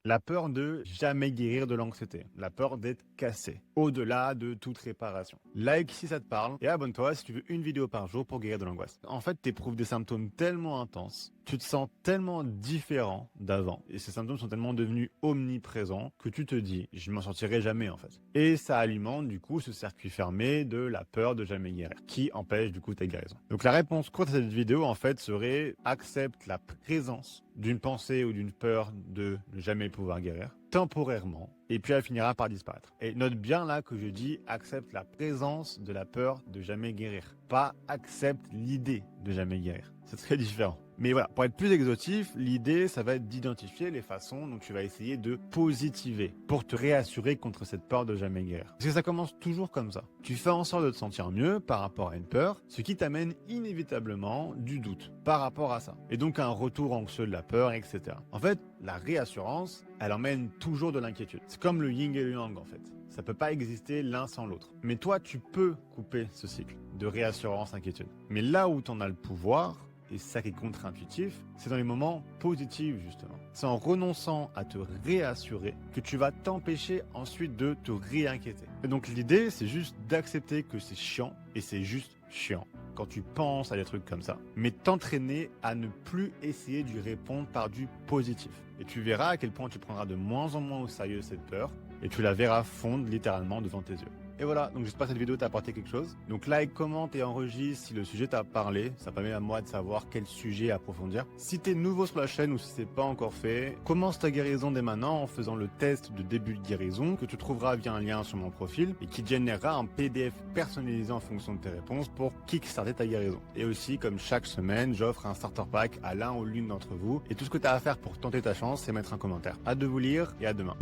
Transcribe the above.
La peur de jamais guérir de l'anxiété, la peur d'être cassé, au-delà de toute réparation. Like si ça te parle et abonne-toi si tu veux une vidéo par jour pour guérir de l'angoisse. En fait, tu éprouves des symptômes tellement intenses, tu te sens tellement différent d'avant et ces symptômes sont tellement devenus omniprésents que tu te dis, je m'en sortirai jamais en fait. Et ça alimente du coup ce circuit fermé de la peur de jamais guérir qui empêche du coup ta guérison. Donc la réponse courte à cette vidéo en fait serait accepte la présence d'une pensée ou d'une peur de ne jamais pouvoir guérir, temporairement, et puis elle finira par disparaître. Et note bien là que je dis accepte la présence de la peur de jamais guérir, pas accepte l'idée de jamais guérir. C'est très différent. Mais voilà, pour être plus exhaustif, l'idée, ça va être d'identifier les façons dont tu vas essayer de positiver pour te réassurer contre cette peur de jamais guérir. Parce que ça commence toujours comme ça. Tu fais en sorte de te sentir mieux par rapport à une peur, ce qui t'amène inévitablement du doute par rapport à ça. Et donc un retour anxieux de la peur, etc. En fait, la réassurance, elle emmène toujours de l'inquiétude. C'est comme le yin et le yang en fait. Ça peut pas exister l'un sans l'autre. Mais toi, tu peux couper ce cycle de réassurance-inquiétude. Mais là où tu en as le pouvoir, et ça qui est contre-intuitif, c'est dans les moments positifs justement. C'est en renonçant à te réassurer que tu vas t'empêcher ensuite de te réinquiéter. Et donc l'idée, c'est juste d'accepter que c'est chiant, et c'est juste chiant quand tu penses à des trucs comme ça. Mais t'entraîner à ne plus essayer d'y répondre par du positif. Et tu verras à quel point tu prendras de moins en moins au sérieux cette peur, et tu la verras fondre littéralement devant tes yeux. Et voilà, donc j'espère que cette vidéo t'a apporté quelque chose. Donc like, commente et enregistre si le sujet t'a parlé. Ça permet à moi de savoir quel sujet approfondir. Si t'es nouveau sur la chaîne ou si c'est pas encore fait, commence ta guérison dès maintenant en faisant le test de début de guérison que tu trouveras via un lien sur mon profil et qui te générera un PDF personnalisé en fonction de tes réponses pour kickstarter ta guérison. Et aussi, comme chaque semaine, j'offre un starter pack à l'un ou l'une d'entre vous. Et tout ce que t'as à faire pour tenter ta chance, c'est mettre un commentaire. Hâte de vous lire et à demain.